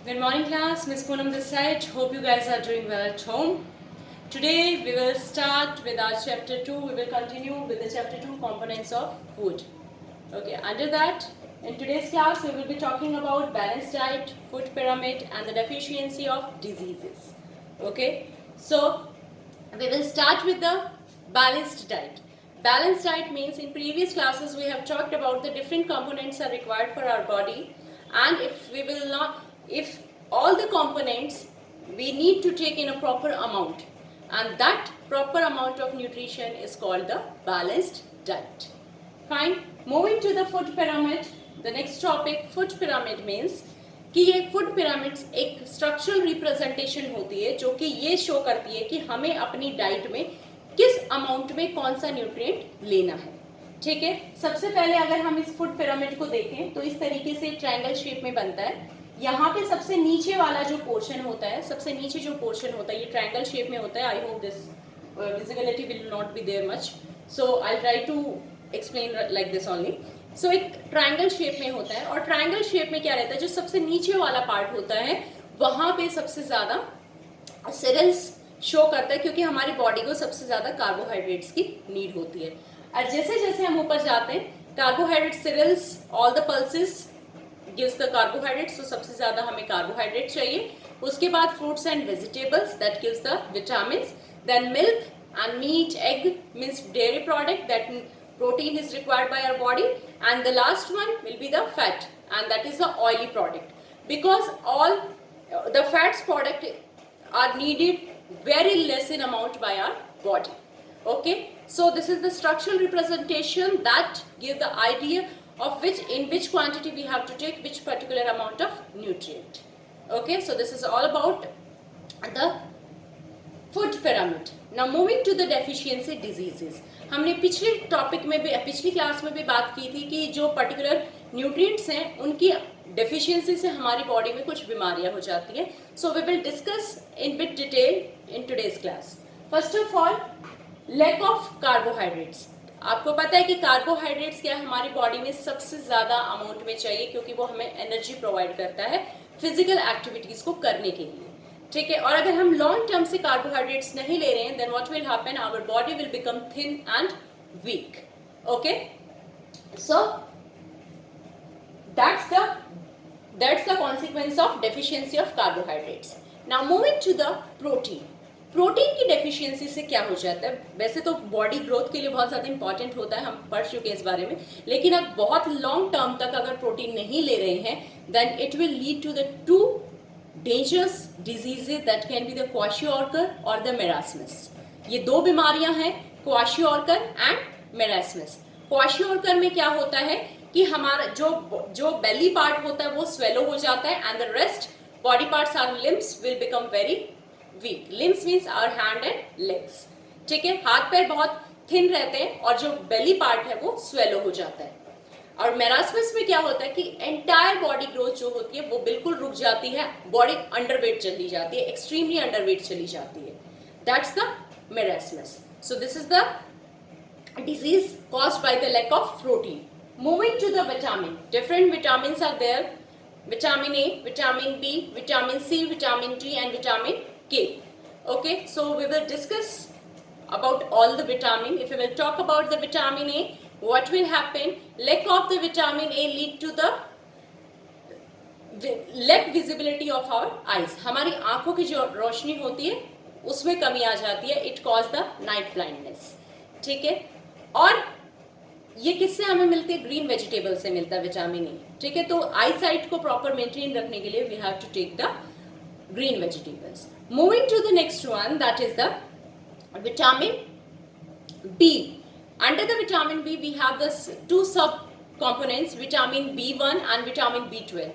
Good morning class, Miss Poonam this side. Hope you guys are doing well at home. Today we will start with our chapter 2. We will continue with the chapter 2 components of food. Okay, under that, in today's class we will be talking about balanced diet, food pyramid and the deficiency of diseases. Okay, so we will start with the balanced diet. Balanced diet means in previous classes we have talked about the different components are required for our body, and if all the components we need to take in a proper amount, and that proper amount of nutrition is called the balanced diet. Fine. Moving to the food pyramid, the next topic, food pyramid means कि ये food pyramids एक structural representation होती है जो कि ये show करती है कि हमें अपनी डाइट में किस अमाउंट में कौन सा न्यूट्रिएंट लेना है. ठीक है, सबसे पहले अगर हम इस फूड पिरामिड को देखें तो इस तरीके से ट्रायंगल शेप में बनता है. यहाँ पे सबसे नीचे वाला जो पोर्शन होता है, सबसे नीचे जो पोर्शन होता है ये ट्रायंगल शेप में होता है. I hope this visibility will not be there much, so I try to explain like this only. So एक ट्रायंगल शेप में होता है, और ट्रायंगल शेप में क्या रहता है, जो सबसे नीचे वाला पार्ट होता है वहां पे सबसे ज्यादा सीरियल्स शो करता है, क्योंकि हमारी बॉडी को सबसे ज्यादा कार्बोहाइड्रेट्स की नीड होती है. और जैसे जैसे हम ऊपर जाते हैं, carbohydrate cereals, all the pulses gives the carbohydrates, तो सबसे ज्यादा हमें कार्बोहाइड्रेट चाहिए. उसके बाद fruits and vegetables, that gives the vitamins. Then milk and meat, egg means dairy product, that protein is required by our body. And the last one will be the fat, and that is the oily product, because all the fats product are needed very less in amount by our body. Okay, so this is the structural representation that give the idea of in which quantity we have to take which particular amount of nutrient. Okay, so this is all about the food pyramid. Now moving to the deficiency diseases. हमने पिछले topic में भी, पिछली class में भी बात की थी कि जो पर्टिकुलर न्यूट्रिएंट्स हैं उनकी डेफिशिएंसी से हमारी बॉडी में कुछ बीमारियां हो जाती हैं. So we will discuss in bit detail in today's class. First of all, lack of carbohydrates. आपको पता है कि कार्बोहाइड्रेट्स क्या हमारी बॉडी में सबसे ज्यादा अमाउंट में चाहिए, क्योंकि वो हमें एनर्जी प्रोवाइड करता है फिजिकल एक्टिविटीज को करने के लिए. ठीक है, और अगर हम लॉन्ग टर्म से कार्बोहाइड्रेट्स नहीं ले रहे हैं, then what will happen, our body will become thin and weak. Okay, so that's the consequence of deficiency of carbohydrates. Now moving to the protein. Protein की डेफिशिएंसी से क्या हो जाता है, वैसे तो बॉडी ग्रोथ के लिए बहुत ज़्यादा इंपॉर्टेंट होता है, हम पढ़ चुके हैं इस बारे में, लेकिन अब बहुत लॉन्ग टर्म तक अगर प्रोटीन नहीं ले रहे हैं, then it will lead to the two dangerous diseases that can be the kwashiorkor or the marasmus. ये दो बीमारियां हैं, kwashiorkor and marasmus. kwashiorkor में क्या होता है कि हमारा जो belly part होता है वो swallow हो जाता है, and the rest body parts, our limbs will become very weak. Limbs means our hand and legs. ठीक है, हाथ पैर बहुत thin रहते हैं और जो belly part है वो swallow हो जाता है. और मेरास्मस में क्या होता है कि एंटायर बॉडी ग्रोथ जो होती है वो बिल्कुल रुक जाती है, बॉडी अंडरवेट चली जाती है, एक्सट्रीमली अंडरवेट चली जाती है. That's the marasmus. So this is the disease caused by the lack of protein. Moving to the vitamin. Different vitamins are there. Vitamin A, vitamin B, vitamin C, vitamin D and vitamin K. Okay, so we will discuss about all the vitamin. If we will talk about the vitamin A, what will happen, lack of the vitamin A lead to the lack visibility of our eyes. हमारी आंखों की जो रोशनी होती है उसमें कमी आ जाती है. It cause the night blindness. ठीक है, और ये किससे हमें मिलती है, ग्रीन वेजिटेबल से मिलता है विटामिन ए. ठीक है, तो आई साइट को प्रॉपर मेंटेन रखने के लिए we have to take the green vegetables. Moving to the next one, that is the vitamin B. Under the vitamin B we have this two sub components, vitamin B1 and vitamin B12.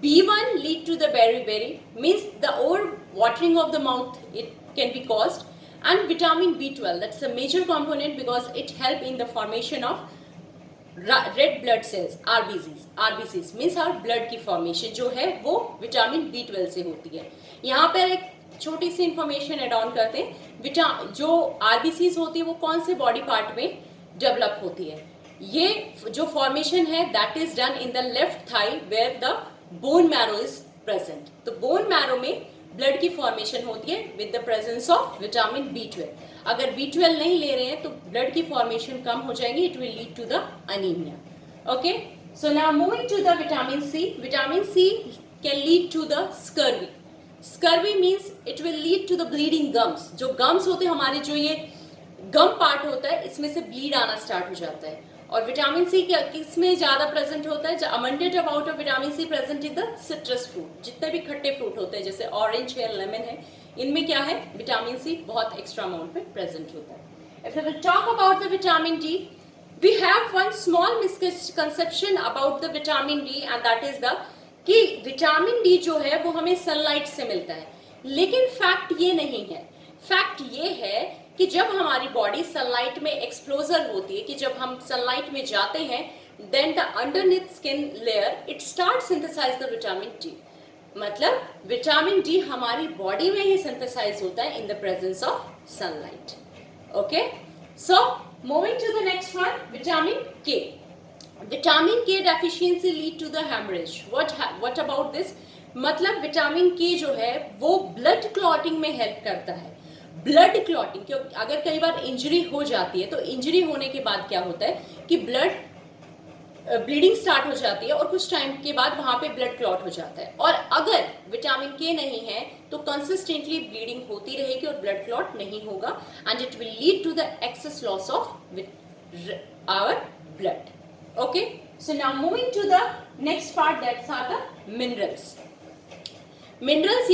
B1 lead to the beriberi, means the over watering of the mouth it can be caused, and vitamin B12, that's a major component because it help in the formation of red blood cells, RBCs means our blood की formation जो है वो vitamin B12 से होती है. यहाँ पर एक छोटी सी इंफॉर्मेशन एड ऑन करते हैं. जो आरबीसीज होती है वो कौन से बॉडी पार्ट में डेवलप होती है, ये जो फॉर्मेशन है that is done in the left thigh where the bone marrow is present. तो बोन मैरो में ब्लड की फॉर्मेशन होती है with the presence of vitamin B12। अगर B12 नहीं ले रहे हैं तो ब्लड की फॉर्मेशन कम हो जाएगी, it will lead to the anaemia. Okay, so now moving to the vitamin C. Vitamin C can lead to the scurvy. Scurvy means it will lead to the bleeding gums. जो gums होते हैं हमारे, जो ये गम part होता है, इसमें से ब्लीड आना स्टार्ट हो जाता है। और विटामिन सी किसमें ज्यादा प्रेजेंट होता है? Abundant amount of vitamin C present in the citrus fruit. जितने भी खट्टे फ्रूट होते हैं जैसे ऑरेंज है, लेमन है, इनमें क्या है? विटामिन सी बहुत एक्स्ट्रा अमाउंट में प्रेजेंट होता है। If we will talk about the vitamin D, we have one small misconception about the vitamin D and that is the कि विटामिन डी जो है वो हमें सनलाइट से मिलता है, लेकिन फैक्ट ये नहीं है। फैक्ट ये है कि जब हमारी बॉडी सनलाइट में एक्सपोजर होती है, कि जब हम सनलाइट में जाते हैं, then the underneath skin layer it start synthesize the vitamin D. मतलब विटामिन डी हमारी बॉडी में ही सिंथेसाइज होता है in the presence of sunlight. Okay, so moving to the next one, vitamin K. Vitamin K deficiency lead to the haemorrhage. What about this? मतलब vitamin K जो है वो ब्लड क्लॉटिंग में हेल्प करता है। ब्लड क्लॉटिंग, क्योंकि अगर कई बार इंजरी हो जाती है तो इंजरी होने के बाद क्या होता है कि ब्लीडिंग स्टार्ट हो जाती है और कुछ टाइम के बाद वहां पे ब्लड क्लॉट हो जाता है। और अगर विटामिन के नहीं है तो कंसिस्टेंटली ब्लीडिंग होती रहेगी और ब्लड क्लॉट नहीं होगा, and it will lead to the excess loss of our blood. Okay, so now moving to the next part, that's are the minerals. Minerals,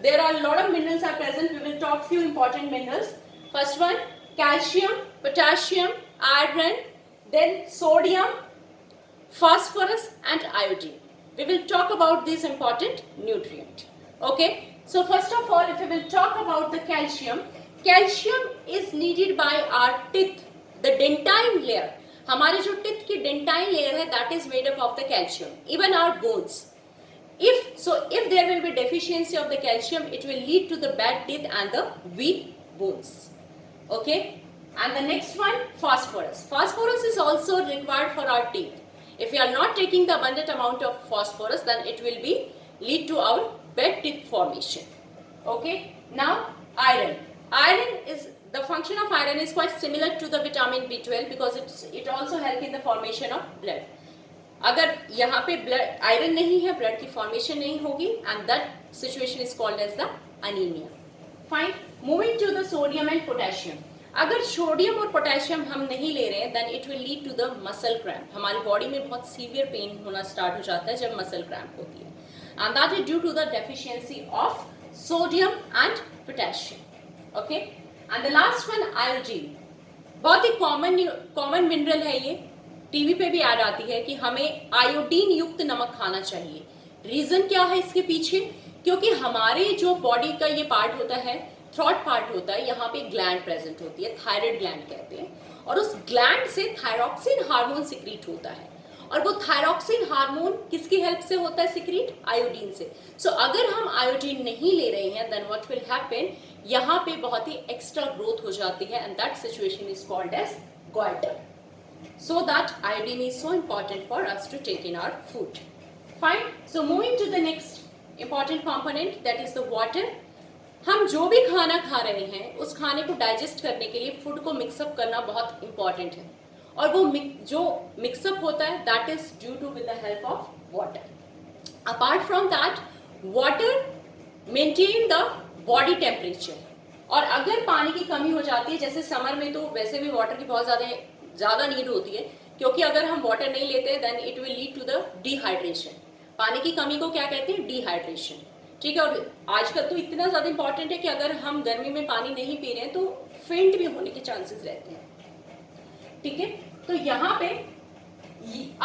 there are a lot of minerals are present. We will talk few important minerals. First one, calcium, potassium, iron, then sodium, phosphorus and iodine. We will talk about these important nutrients. Okay, so first of all, if we will talk about the calcium, calcium is needed by our teeth, the dentine layer. हमारे जो teeth की dentine layer है, that is made up of the calcium. Even our bones. If there will be deficiency of the calcium, it will lead to the bad teeth and the weak bones. Okay, and the next one, phosphorus. Phosphorus is also required for our teeth. If we are not taking the abundant amount of phosphorus, then it will lead to our bad teeth formation. Okay, now iron. The function of iron is quite similar to the vitamin B12 because it also helps in the formation of blood. अगर यहाँ पे blood iron नहीं है, blood की formation नहीं होगी, and that situation is called as the anaemia. Fine, moving to the sodium and potassium. अगर sodium और पोटेशियम हम नहीं ले रहे हैं, then it will lead to the muscle cramp. हमारी बॉडी में बहुत सीवियर पेन होना स्टार्ट हो जाता है जब मसल क्रैम्प होती है, and that is due to the deficiency of sodium and potassium. Okay, and the last one, iodine. बहुत ही कॉमन मिनरल है ये, टीवी पे भी ऐड आती है कि हमें आयोडीन युक्त नमक खाना चाहिए। रीजन क्या है इसके पीछे? क्योंकि हमारे जो बॉडी का ये पार्ट होता है, थ्रॉट पार्ट होता है, यहाँ पे ग्लैंड प्रेजेंट होती है, थायराइड ग्लैंड कहते हैं, और उस ग्लैंड से थायरॉक्सिन हार्मोन सिक्रीट होता है। और वो थायरॉक्सिन हार्मोन किसकी हेल्प से होता है सिक्रीट? आयोडीन से। सो अगर हम आयोडीन नहीं ले रहे हैं, देन व्हाट विल हैपन, यहाँ पे बहुत ही एक्स्ट्रा ग्रोथ हो जाती है, and that situation is called as goitre. So that iodine is so important for us to take in our food. Fine. So moving to the next important component, that is the water. हम जो भी खाना खा रहे हैं उस खाने को डाइजेस्ट करने के लिए फूड को मिक्सअप करना बहुत इंपॉर्टेंट है, और वो जो मिक्सअप होता है that is due to with the help of water. Apart from that, water maintain the body temperature. और अगर पानी की कमी हो जाती है, जैसे समर में तो वैसे भी वाटर की बहुत ज़्यादा नीड होती है, क्योंकि अगर हम वाटर नहीं लेते then it will lead to the dehydration. पानी की कमी को क्या कहते हैं? डिहाइड्रेशन. ठीक है. और आजकल तो इतना ज़्यादा इंपॉर्टेंट है कि अगर हम गर्मी में पानी नहीं पी रहे हैं तो फेंट भी होने के चांसेस रहते हैं. ठीक है. तो यहाँ पे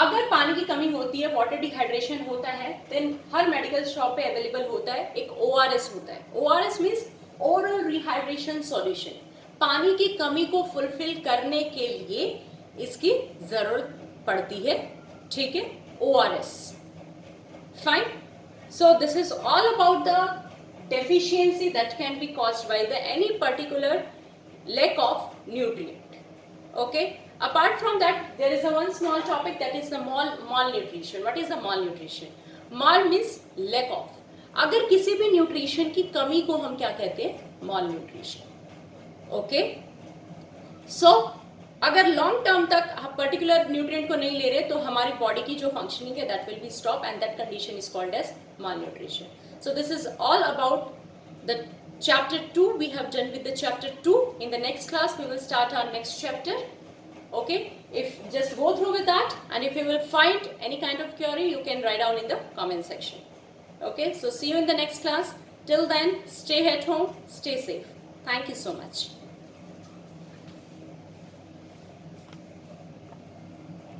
अगर पानी की कमी होती है, वाटर डिहाइड्रेशन होता है, देन हर मेडिकल शॉप पे अवेलेबल होता है एक ORS होता है. ORS means oral rehydration solution. पानी की कमी को फुलफिल करने के लिए इसकी जरूरत पड़ती है. ठीक है. ORS. Fine. So this is all about the deficiency that can be caused by the any particular lack of nutrient. Okay. Apart from that, there is a one small topic that is the malnutrition. What is the malnutrition? Mal means lack of. अगर किसी भी nutrition की कमी को हम क्या कहते हैं? माल न्यूट्रिशन. ओके, सो अगर लॉन्ग टर्म तक हम पर्टिकुलर न्यूट्रिएंट को नहीं ले रहे तो हमारी बॉडी की जो फंक्शनिंग है that will be stop and that condition is called as mal nutrition. So this is all about the chapter 2. We have done with the chapter 2. In the next class we will start our next chapter. Okay, if just go through with that, and if you will find any kind of query you can write down in the comment section. Okay, so see you in the next class. Till then, stay at home, stay safe. Thank you so much.